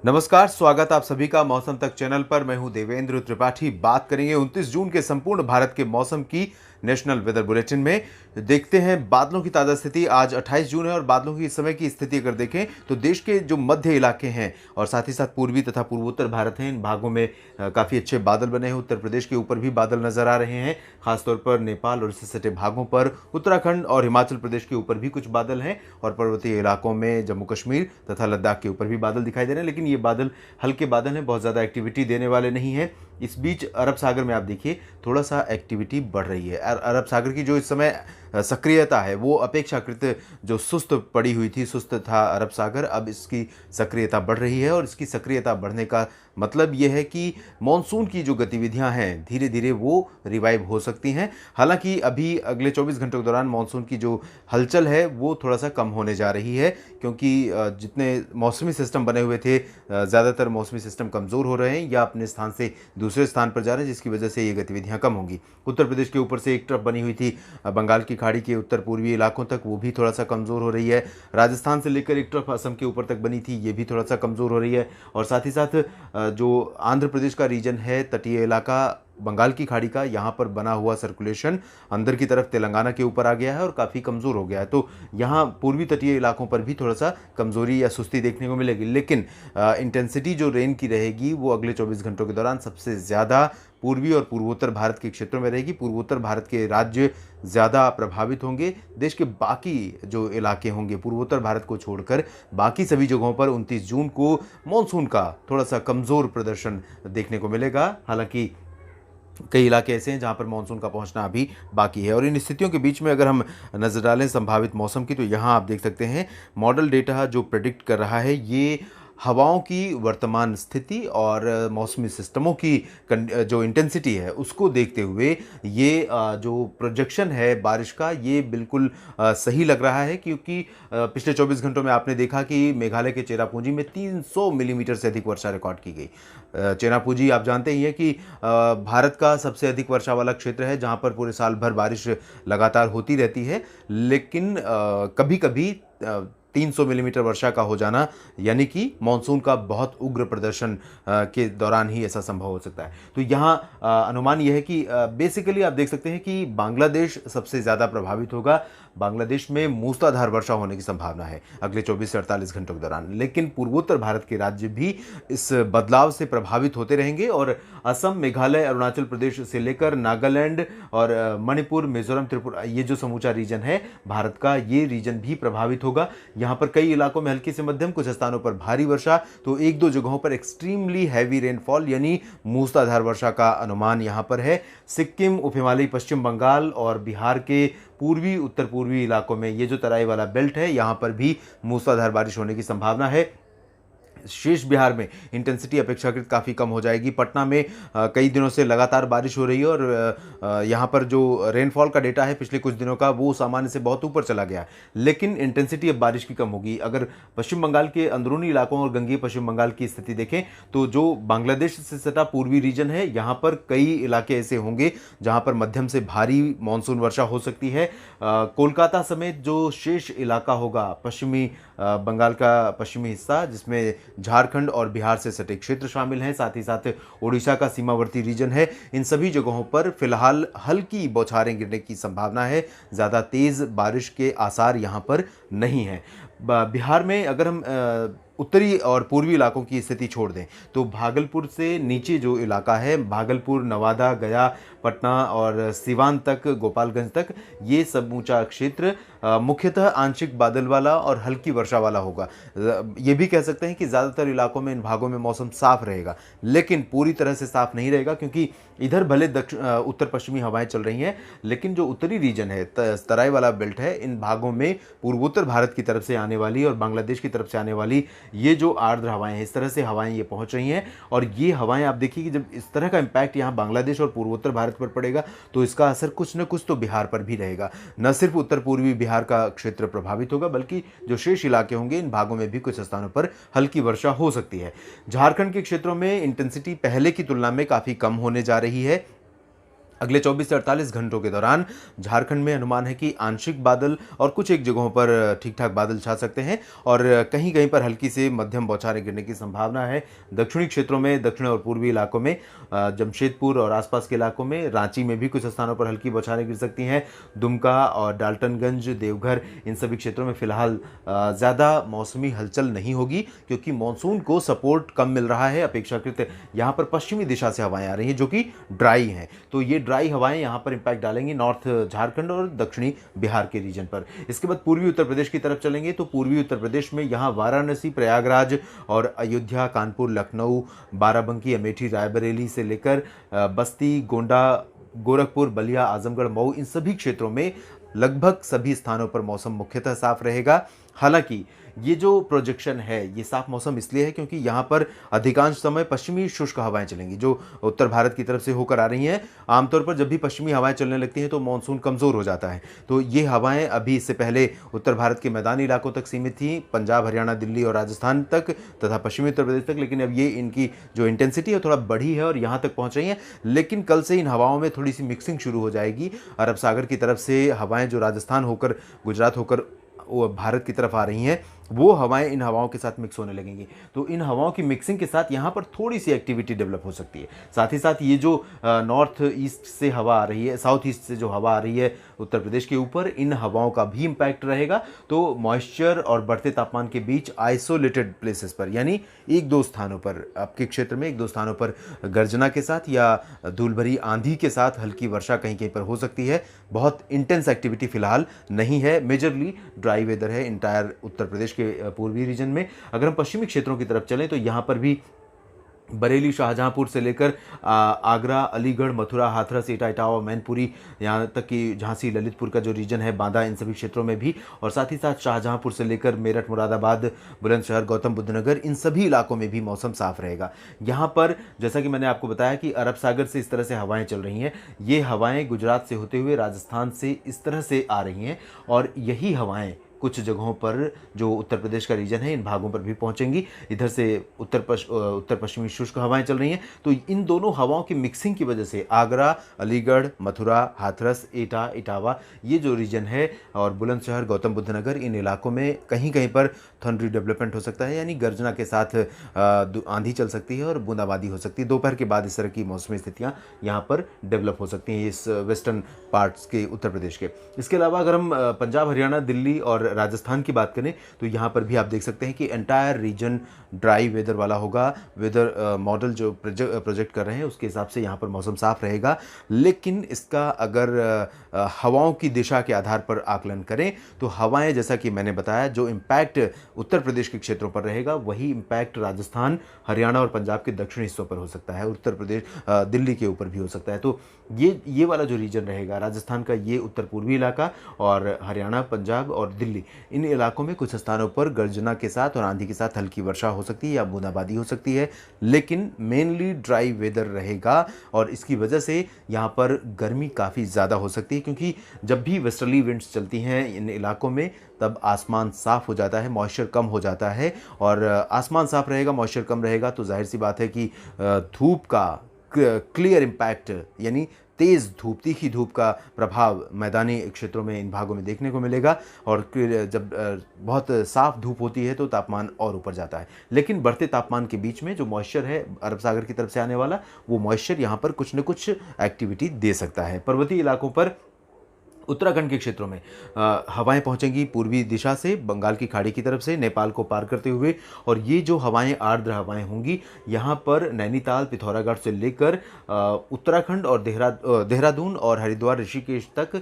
नमस्कार, स्वागत आप सभी का मौसम तक चैनल पर। मैं हूं देवेंद्र त्रिपाठी। बात करेंगे 29 जून के संपूर्ण भारत के मौसम की नेशनल वेदर बुलेटिन में। देखते हैं बादलों की ताज़ा स्थिति। आज 28 जून है और बादलों की इस समय की स्थिति अगर देखें तो देश के जो मध्य इलाके हैं और साथ ही साथ पूर्वी तथा पूर्वोत्तर भारत हैं, इन भागों में काफ़ी अच्छे बादल बने हैं। उत्तर प्रदेश के ऊपर भी बादल नजर आ रहे हैं, खासतौर पर नेपाल और इससे सटे भागों पर। उत्तराखंड और हिमाचल प्रदेश के ऊपर भी कुछ बादल हैं और पर्वतीय इलाकों में जम्मू कश्मीर तथा लद्दाख के ऊपर भी बादल दिखाई दे रहे हैं। लेकिन ये बादल हल्के बादल हैं, बहुत ज़्यादा एक्टिविटी देने वाले नहीं हैं। इस बीच अरब सागर में आप देखिए थोड़ा सा एक्टिविटी बढ़ रही है। अरब सागर की जो इस समय सक्रियता है वो अपेक्षाकृत जो सुस्त पड़ी हुई थी, सुस्त था अरब सागर, अब इसकी सक्रियता बढ़ रही है। और इसकी सक्रियता बढ़ने का मतलब ये है कि मॉनसून की जो गतिविधियां हैं धीरे धीरे वो रिवाइव हो सकती हैं। हालांकि अभी अगले 24 घंटों के दौरान मॉनसून की जो हलचल है वो थोड़ा सा कम होने जा रही है, क्योंकि जितने मौसमी सिस्टम बने हुए थे, ज़्यादातर मौसमी सिस्टम कमज़ोर हो रहे हैं या अपने स्थान से दूसरे स्थान पर जा रहे हैं, जिसकी वजह से ये गतिविधियां कम होंगी। उत्तर प्रदेश के ऊपर से एक ट्रफ बनी हुई थी बंगाल की खाड़ी के उत्तर पूर्वी इलाकों तक, वो भी थोड़ा सा कमज़ोर हो रही है। राजस्थान से लेकर एक ट्रफ असम के ऊपर तक बनी थी, ये भी थोड़ा सा कमज़ोर हो रही है। और साथ ही साथ जो आंध्र प्रदेश का रीजन है, तटीय इलाका बंगाल की खाड़ी का, यहाँ पर बना हुआ सर्कुलेशन अंदर की तरफ तेलंगाना के ऊपर आ गया है और काफ़ी कमज़ोर हो गया है। तो यहाँ पूर्वी तटीय इलाकों पर भी थोड़ा सा कमज़ोरी या सुस्ती देखने को मिलेगी। लेकिन इंटेंसिटी जो रेन की रहेगी वो अगले 24 घंटों के दौरान सबसे ज़्यादा पूर्वी और पूर्वोत्तर भारत के क्षेत्रों में रहेगी। पूर्वोत्तर भारत के राज्य ज़्यादा प्रभावित होंगे। देश के बाकी जो इलाके होंगे पूर्वोत्तर भारत को छोड़कर, बाकी सभी जगहों पर 29 जून को मानसून का थोड़ा सा कमज़ोर प्रदर्शन देखने को मिलेगा। हालांकि कई इलाके ऐसे हैं जहां पर मानसून का पहुंचना अभी बाकी है। और इन स्थितियों के बीच में अगर हम नजर डालें संभावित मौसम की, तो यहां आप देख सकते हैं मॉडल डेटा जो प्रेडिक्ट कर रहा है ये हवाओं की वर्तमान स्थिति और मौसमी सिस्टमों की जो इंटेंसिटी है उसको देखते हुए ये जो प्रोजेक्शन है बारिश का, ये बिल्कुल सही लग रहा है। क्योंकि पिछले 24 घंटों में आपने देखा कि मेघालय के चेरापूंजी में 300 मिलीमीटर से अधिक वर्षा रिकॉर्ड की गई। चेरापूंजी आप जानते ही हैं कि भारत का सबसे अधिक वर्षा वाला क्षेत्र है, जहां पर पूरे साल भर बारिश लगातार होती रहती है। लेकिन कभी कभी 300 मिलीमीटर वर्षा का हो जाना यानी कि मानसून का बहुत उग्र प्रदर्शन के दौरान ही ऐसा संभव हो सकता है। तो यहाँ अनुमान यह है कि बेसिकली आप देख सकते हैं कि बांग्लादेश सबसे ज़्यादा प्रभावित होगा। बांग्लादेश में मूसलाधार वर्षा होने की संभावना है अगले 24 से 48 घंटों के दौरान। लेकिन पूर्वोत्तर भारत के राज्य भी इस बदलाव से प्रभावित होते रहेंगे और असम, मेघालय, अरुणाचल प्रदेश से लेकर नागालैंड और मणिपुर, मिजोरम, त्रिपुरा, ये जो समूचा रीजन है भारत का, ये रीजन भी प्रभावित होगा। यहाँ पर कई इलाकों में हल्की से मध्यम, कुछ स्थानों पर भारी वर्षा, तो एक दो जगहों पर एक्सट्रीमली हैवी रेनफॉल यानी मूसलाधार वर्षा का अनुमान यहाँ पर है। सिक्किम, उप हिमालयी पश्चिम बंगाल और बिहार के पूर्वी उत्तर पूर्वी इलाकों में ये जो तराई वाला बेल्ट है, यहाँ पर भी मूसलाधार बारिश होने की संभावना है। शेष बिहार में इंटेंसिटी अपेक्षाकृत काफ़ी कम हो जाएगी। पटना में कई दिनों से लगातार बारिश हो रही है और यहाँ पर जो रेनफॉल का डेटा है पिछले कुछ दिनों का वो सामान्य से बहुत ऊपर चला गया है। लेकिन इंटेंसिटी अब बारिश की कम होगी। अगर पश्चिम बंगाल के अंदरूनी इलाकों और गंगीय पश्चिम बंगाल की स्थिति देखें तो जो बांग्लादेश से सटा पूर्वी रीजन है, यहाँ पर कई इलाके ऐसे होंगे जहाँ पर मध्यम से भारी मानसून वर्षा हो सकती है। कोलकाता समेत जो शेष इलाका होगा, पश्चिमी बंगाल का पश्चिमी हिस्सा, जिसमें झारखंड और बिहार से सटे क्षेत्र शामिल हैं, साथ ही साथ ओडिशा का सीमावर्ती रीजन है, इन सभी जगहों पर फिलहाल हल्की बौछारें गिरने की संभावना है। ज़्यादा तेज़ बारिश के आसार यहाँ पर नहीं हैं। बिहार में अगर हम उत्तरी और पूर्वी इलाकों की स्थिति छोड़ दें तो भागलपुर से नीचे जो इलाका है, भागलपुर, नवादा, गया, पटना और सिवान तक, गोपालगंज तक, ये समूचा क्षेत्र मुख्यतः आंशिक बादल वाला और हल्की वर्षा वाला होगा। ये भी कह सकते हैं कि ज़्यादातर इलाकों में, इन भागों में मौसम साफ रहेगा, लेकिन पूरी तरह से साफ नहीं रहेगा, क्योंकि इधर भले उत्तर पश्चिमी हवाएं चल रही हैं, लेकिन जो उत्तरी रीजन है, तराई वाला बेल्ट है, इन भागों में पूर्वोत्तर भारत की तरफ से आने वाली और बांग्लादेश की तरफ से आने वाली ये जो आर्द्र हवाएं हैं, इस तरह से हवाएं ये पहुंच रही हैं। और ये हवाएं आप देखिए कि जब इस तरह का इम्पैक्ट यहाँ बांग्लादेश और पूर्वोत्तर भारत पर पड़ेगा तो इसका असर कुछ न कुछ तो बिहार पर भी रहेगा। न सिर्फ उत्तर पूर्वी बिहार का क्षेत्र प्रभावित होगा, बल्कि जो शेष इलाके होंगे इन भागों में भी कुछ स्थानों पर हल्की वर्षा हो सकती है। झारखंड के क्षेत्रों में इंटेंसिटी पहले की तुलना में काफ़ी कम होने जा रही है। अगले 24 से 48 घंटों के दौरान झारखंड में अनुमान है कि आंशिक बादल और कुछ एक जगहों पर ठीक ठाक बादल छा सकते हैं और कहीं कहीं पर हल्की से मध्यम बौछारें गिरने की संभावना है। दक्षिणी क्षेत्रों में, दक्षिण और पूर्वी इलाकों में, जमशेदपुर और आसपास के इलाकों में, रांची में भी कुछ स्थानों पर हल्की बौछारें गिर सकती हैं। दुमका और डाल्टनगंज, देवघर, इन सभी क्षेत्रों में फिलहाल ज़्यादा मौसमी हलचल नहीं होगी क्योंकि मानसून को सपोर्ट कम मिल रहा है अपेक्षाकृत। यहाँ पर पश्चिमी दिशा से हवाएं आ रही हैं जो कि ड्राई हैं, तो ये ड्राई हवाएं यहाँ पर इंपैक्ट डालेंगी नॉर्थ झारखंड और दक्षिणी बिहार के रीजन पर। इसके बाद पूर्वी उत्तर प्रदेश की तरफ चलेंगे तो पूर्वी उत्तर प्रदेश में यहाँ वाराणसी, प्रयागराज और अयोध्या, कानपुर, लखनऊ, बाराबंकी, अमेठी, रायबरेली से लेकर बस्ती, गोंडा, गोरखपुर, बलिया, आजमगढ़, मऊ, इन सभी क्षेत्रों में लगभग सभी स्थानों पर मौसम मुख्यतः साफ रहेगा। हालांकि ये जो प्रोजेक्शन है ये साफ मौसम इसलिए है क्योंकि यहाँ पर अधिकांश समय पश्चिमी शुष्क हवाएं चलेंगी जो उत्तर भारत की तरफ से होकर आ रही हैं। आमतौर पर जब भी पश्चिमी हवाएं चलने लगती हैं तो मानसून कमज़ोर हो जाता है, तो ये हवाएं अभी इससे पहले उत्तर भारत के मैदानी इलाकों तक सीमित थी, पंजाब, हरियाणा, दिल्ली और राजस्थान तक तथा पश्चिमी उत्तर प्रदेश तक, लेकिन अब ये इनकी जो इंटेंसिटी है थोड़ा बढ़ी है और यहाँ तक पहुँच रही हैं। लेकिन कल से इन हवाओं में थोड़ी सी मिक्सिंग शुरू हो जाएगी। अरब सागर की तरफ से हवाएं जो राजस्थान होकर, गुजरात होकर वो भारत की तरफ आ रही हैं, वो हवाएं इन हवाओं के साथ मिक्स होने लगेंगी, तो इन हवाओं की मिक्सिंग के साथ यहाँ पर थोड़ी सी एक्टिविटी डेवलप हो सकती है। साथ ही साथ ये जो नॉर्थ ईस्ट से हवा आ रही है, साउथ ईस्ट से जो हवा आ रही है उत्तर प्रदेश के ऊपर, इन हवाओं का भी इम्पैक्ट रहेगा। तो मॉइस्चर और बढ़ते तापमान के बीच आइसोलेटेड प्लेसेस पर, यानी एक दो स्थानों पर, आपके क्षेत्र में एक दो स्थानों पर गर्जना के साथ या धूल भरी आंधी के साथ हल्की वर्षा कहीं कहीं पर हो सकती है। बहुत इंटेंस एक्टिविटी फिलहाल नहीं है, मेजरली ड्राई वेदर है इंटायर उत्तर प्रदेश के पूर्वी रीजन में। अगर हम पश्चिमी क्षेत्रों की तरफ चलें तो यहाँ पर भी बरेली, शाहजहांपुर से लेकर आगरा, अलीगढ़, मथुरा, हाथरस, एटा, इटावा, मैनपुरी, यहाँ तक कि झांसी, ललितपुर का जो रीजन है, बांदा, इन सभी क्षेत्रों में भी, और साथ ही साथ शाहजहांपुर से लेकर मेरठ, मुरादाबाद, बुलंदशहर, गौतम बुद्ध नगर, इन सभी इलाकों में भी मौसम साफ रहेगा। यहाँ पर जैसा कि मैंने आपको बताया कि अरब सागर से इस तरह से हवाएं चल रही हैं, ये हवाएं गुजरात से होते हुए राजस्थान से इस तरह से आ रही हैं और यही हवाएं कुछ जगहों पर जो उत्तर प्रदेश का रीजन है इन भागों पर भी पहुंचेंगी। इधर से उत्तर पश्चिमी शुष्क हवाएं चल रही हैं, तो इन दोनों हवाओं की मिक्सिंग की वजह से आगरा, अलीगढ़, मथुरा, हाथरस, एटा, इटावा, ये जो रीजन है, और बुलंदशहर, गौतम बुद्ध नगर, इन इलाकों में कहीं कहीं पर थंडरी डेवलपमेंट हो सकता है, यानी गर्जना के साथ आंधी चल सकती है और बूंदाबांदी हो सकती है। दोपहर के बाद इस तरह की मौसमी स्थितियाँ यहाँ पर डेवलप हो सकती हैं इस वेस्टर्न पार्ट्स के उत्तर प्रदेश के। इसके अलावा अगर हम पंजाब, हरियाणा, दिल्ली और राजस्थान की बात करें तो यहाँ पर भी आप देख सकते हैं कि एंटायर रीजन ड्राई वेदर वाला होगा। वेदर मॉडल जो प्रोजेक्ट कर रहे हैं उसके हिसाब से यहाँ पर मौसम साफ रहेगा, लेकिन इसका अगर हवाओं की दिशा के आधार पर आकलन करें तो हवाएं, जैसा कि मैंने बताया, जो इम्पैक्ट उत्तर प्रदेश के क्षेत्रों पर रहेगा वही इम्पैक्ट राजस्थान, हरियाणा और पंजाब के दक्षिणी हिस्सों पर हो सकता है, उत्तर प्रदेश, दिल्ली के ऊपर भी हो सकता है। तो ये वाला जो रीजन रहेगा, राजस्थान का ये उत्तर पूर्वी इलाका और हरियाणा, पंजाब और दिल्ली, इन इलाकों में कुछ स्थानों पर गर्जना के साथ और आंधी के साथ हल्की वर्षा हो सकती है या बूंदाबांदी हो सकती है, लेकिन मेनली ड्राई वेदर रहेगा और इसकी वजह से यहाँ पर गर्मी काफ़ी ज़्यादा हो सकती है, क्योंकि जब भी वेस्टर्ली विंड्स चलती हैं इन इलाकों में तब आसमान साफ़ हो जाता है, मॉइस्चर कम हो जाता है, और आसमान साफ़ रहेगा, मॉइस्चर कम रहेगा तो जाहिर सी बात है कि धूप का क्लियर इम्पैक्ट, यानी तेज़ धूप, तीखी धूप का प्रभाव मैदानी क्षेत्रों में, इन भागों में देखने को मिलेगा। और जब बहुत साफ धूप होती है तो तापमान और ऊपर जाता है, लेकिन बढ़ते तापमान के बीच में जो मॉइस्चर है अरब सागर की तरफ से आने वाला, वो मॉइस्चर यहाँ पर कुछ न कुछ एक्टिविटी दे सकता है। पर्वतीय इलाकों पर, उत्तराखंड के क्षेत्रों में हवाएं पहुंचेंगी पूर्वी दिशा से, बंगाल की खाड़ी की तरफ से, नेपाल को पार करते हुए, और ये जो हवाएं आर्द्र हवाएं होंगी यहाँ पर नैनीताल, पिथौरागढ़ से लेकर उत्तराखंड और देहरादून और हरिद्वार, ऋषिकेश तक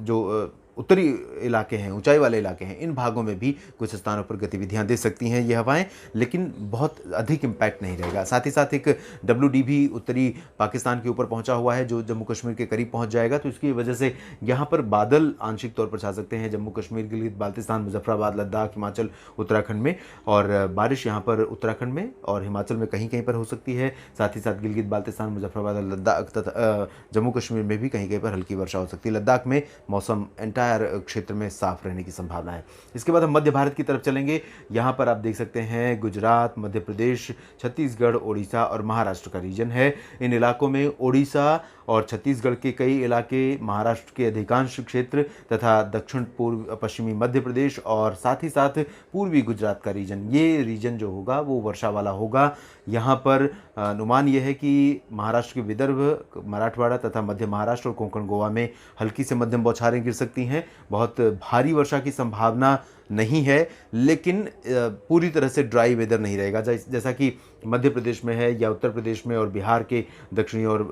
जो उत्तरी इलाके हैं, ऊंचाई वाले इलाके हैं, इन भागों में भी कुछ स्थानों पर गतिविधियां दे सकती हैं ये हवाएं, लेकिन बहुत अधिक इम्पैक्ट नहीं रहेगा। साथ ही साथ एक WD भी उत्तरी पाकिस्तान के ऊपर पहुंचा हुआ है जो जम्मू कश्मीर के करीब पहुंच जाएगा, तो इसकी वजह से यहाँ पर बादल आंशिक तौर पर छा सकते हैं जम्मू कश्मीर, गिलगित बाल्तिस्तान, मुजफ्फराबाद, लद्दाख, हिमाचल, उत्तराखंड में, और बारिश यहाँ पर उत्तराखंड में और हिमाचल में कहीं कहीं पर हो सकती है। साथ ही साथ गिलगित बाल्तिस्तान, मुजफ्फराबाद, लद्दाख तथा जम्मू कश्मीर में भी कहीं कहीं पर हल्की वर्षा हो सकती है। लद्दाख में मौसम एंटायर एंटायर क्षेत्र में साफ रहने की संभावना है। इसके बाद हम मध्य भारत की तरफ चलेंगे। यहाँ पर आप देख सकते हैं गुजरात, मध्य प्रदेश, छत्तीसगढ़, ओडिशा और महाराष्ट्र का रीजन है। इन इलाकों में ओडिशा और छत्तीसगढ़ के कई इलाके, महाराष्ट्र के अधिकांश क्षेत्र तथा दक्षिण पूर्व पश्चिमी मध्य प्रदेश और साथ ही साथ पूर्वी गुजरात का रीजन, ये रीजन जो होगा वो वर्षा वाला होगा। यहाँ पर अनुमान यह है कि महाराष्ट्र के विदर्भ, मराठवाड़ा तथा मध्य महाराष्ट्र और कोंकण गोवा में हल्की से मध्यम बौछारें गिर सकती हैं। बहुत भारी वर्षा की संभावना नहीं है, लेकिन पूरी तरह से ड्राई वेदर नहीं रहेगा जैसा कि मध्य प्रदेश में है या उत्तर प्रदेश में और बिहार के दक्षिणी और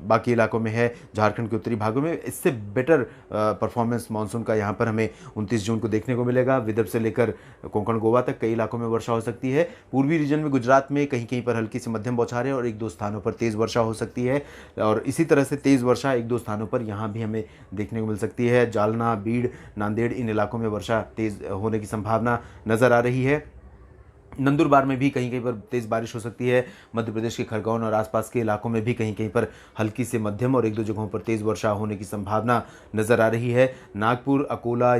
बाकी इलाकों में है, झारखंड के उत्तरी भागों में। इससे बेटर परफॉर्मेंस मानसून का यहाँ पर हमें 29 जून को देखने को मिलेगा। विदर्भ से लेकर कोंकण गोवा तक कई इलाकों में वर्षा हो सकती है। पूर्वी रीजन में गुजरात में कहीं कहीं पर हल्की से मध्यम बौछारें और 1-2 स्थानों पर तेज़ वर्षा हो सकती है। और इसी तरह से तेज़ वर्षा 1-2 स्थानों पर यहाँ भी हमें देखने को मिल सकती है। जालना, बीड़, नांदेड़, इन इलाकों में वर्षा तेज़ होने की संभावना नज़र आ रही है। नंदुरबार में भी कहीं कहीं पर तेज़ बारिश हो सकती है। मध्य प्रदेश के खरगोन और आसपास के इलाकों में भी कहीं कहीं पर हल्की से मध्यम और 1-2 जगहों पर तेज़ वर्षा होने की संभावना नज़र आ रही है। नागपुर, अकोला,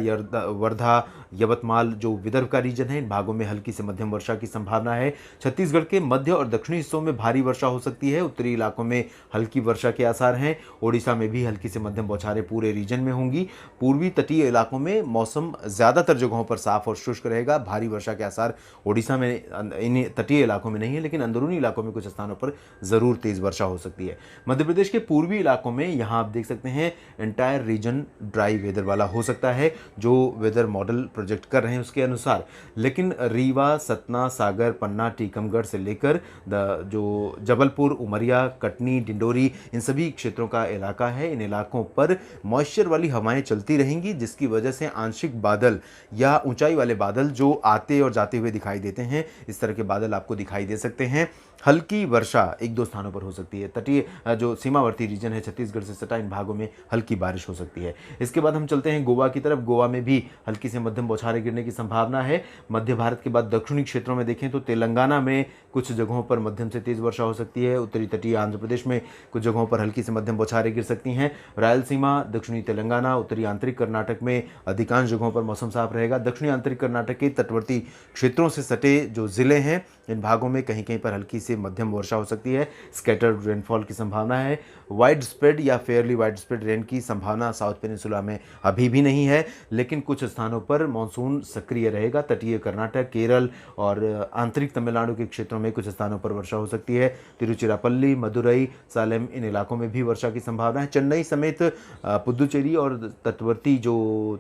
वर्धा, यवतमाल जो विदर्भ का रीजन है, इन भागों में हल्की से मध्यम वर्षा की संभावना है। छत्तीसगढ़ के मध्य और दक्षिणी हिस्सों में भारी वर्षा हो सकती है। उत्तरी इलाकों में हल्की वर्षा के आसार हैं। ओडिशा में भी हल्की से मध्यम बौछारें पूरे रीजन में होंगी। पूर्वी तटीय इलाकों में मौसम ज़्यादातर जगहों पर साफ और शुष्क रहेगा। भारी वर्षा के आसार ओडिशा में, इन तटीय इलाकों में नहीं है, लेकिन अंदरूनी इलाकों में कुछ स्थानों पर ज़रूर तेज़ वर्षा हो सकती है। मध्य प्रदेश के पूर्वी इलाकों में यहाँ आप देख सकते हैं एंटायर रीजन ड्राई वेदर वाला हो सकता है, जो वेदर मॉडल प्रोजेक्ट कर रहे हैं उसके अनुसार। लेकिन रीवा, सतना, सागर, पन्ना, टीकमगढ़ से लेकर जो जबलपुर, उमरिया, कटनी, डिंडोरी, इन सभी क्षेत्रों का इलाका है, इन इलाकों पर मॉइस्चर वाली हवाएं चलती रहेंगी, जिसकी वजह से आंशिक बादल या ऊंचाई वाले बादल जो आते और जाते हुए दिखाई देते हैं, इस तरह के बादल आपको दिखाई दे सकते हैं। हल्की वर्षा 1-2 स्थानों पर हो सकती है। तटीय जो सीमावर्ती रीजन है छत्तीसगढ़ से सटा, इन भागों में हल्की बारिश हो सकती है। इसके बाद हम चलते हैं गोवा की तरफ। गोवा में भी हल्की से मध्यम बौछारें गिरने की संभावना है। मध्य भारत के बाद दक्षिणी क्षेत्रों में देखें तो तेलंगाना में कुछ जगहों पर मध्यम से तेज वर्षा हो सकती है। उत्तरी तटीय आंध्र प्रदेश में कुछ जगहों पर हल्की से मध्यम बौछारें गिर सकती हैं। रायलसीमा, दक्षिणी तेलंगाना, उत्तरी आंतरिक कर्नाटक में अधिकांश जगहों पर मौसम साफ रहेगा। दक्षिणी आंतरिक कर्नाटक के तटवर्ती क्षेत्रों से सटे जो जिले हैं, इन भागों में कहीं कहीं पर हल्की से मध्यम वर्षा हो सकती है। स्कैटर्ड रेनफॉल की संभावना है। वाइड स्प्रेड या फेयरली वाइड स्प्रेड रेन की संभावना साउथ पेनिनसुला में अभी भी नहीं है, लेकिन कुछ स्थानों पर मानसून सक्रिय रहेगा। तटीय कर्नाटक, केरल और आंतरिक तमिलनाडु के क्षेत्रों में कुछ स्थानों पर वर्षा हो सकती है। तिरुचिरापल्ली, मदुरई, सालेम, इन इलाकों में भी वर्षा की संभावना है। चेन्नई समेत पुदुचेरी और तटवर्ती जो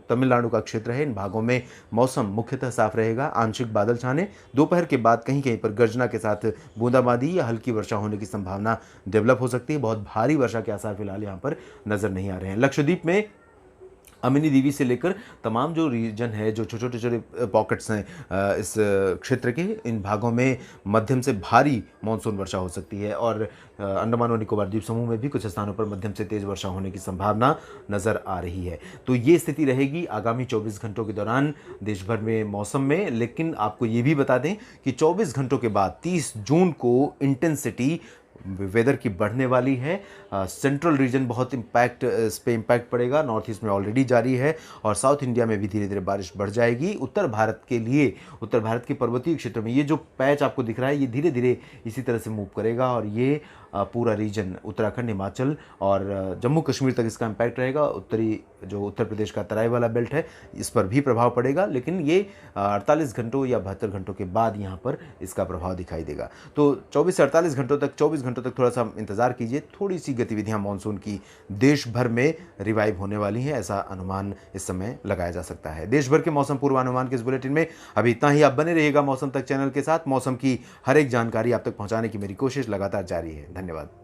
तमिलनाडु का क्षेत्र है, इन भागों में मौसम मुख्यतः साफ रहेगा। आंशिक बादल छाने, दोपहर के बाद कहीं कहीं पर गर्जना के साथ बूंदाबांदी या हल्की वर्षा होने की संभावना डेवलप हो सकती है। बहुत भारी वर्षा के आसार फिलहाल यहाँ पर नजर नहीं आ रहे हैं। लक्षद्वीप में अमिनी दीवी से लेकर तमाम जो रीजन है, जो छोटे छोटे पॉकेट्स हैं इस क्षेत्र के, इन भागों में मध्यम से भारी मानसून वर्षा हो सकती है। और अंडमान और निकोबार द्वीप समूह में भी कुछ स्थानों पर मध्यम से तेज वर्षा होने की संभावना नज़र आ रही है। तो ये स्थिति रहेगी आगामी 24 घंटों के दौरान देश भर में मौसम में। लेकिन आपको ये भी बता दें कि 24 घंटों के बाद 30 जून को इंटेंसिटी वेदर की बढ़ने वाली है। सेंट्रल रीजन बहुत इस पे इम्पैक्ट पड़ेगा। नॉर्थ ईस्ट में ऑलरेडी जारी है और साउथ इंडिया में भी धीरे धीरे बारिश बढ़ जाएगी। उत्तर भारत के लिए, उत्तर भारत के पर्वतीय क्षेत्र में ये जो पैच आपको दिख रहा है, ये धीरे धीरे इसी तरह से मूव करेगा और ये पूरा रीजन उत्तराखंड, हिमाचल और जम्मू कश्मीर तक इसका इम्पैक्ट रहेगा। उत्तरी जो उत्तर प्रदेश का तराई वाला बेल्ट है, इस पर भी प्रभाव पड़ेगा, लेकिन ये 48 घंटों या 72 घंटों के बाद यहाँ पर इसका प्रभाव दिखाई देगा। तो 24 से 48 घंटों तक, 24 घंटों तक थोड़ा सा इंतजार कीजिए। थोड़ी सी गतिविधियाँ मानसून की देश भर में रिवाइव होने वाली हैं, ऐसा अनुमान इस समय लगाया जा सकता है। देश भर के मौसम पूर्वानुमान के इस बुलेटिन में अभी इतना ही। आप बने रहिएगा मौसम तक चैनल के साथ। मौसम की हर एक जानकारी आप तक पहुँचाने की मेरी कोशिश लगातार जारी है। धन्यवाद।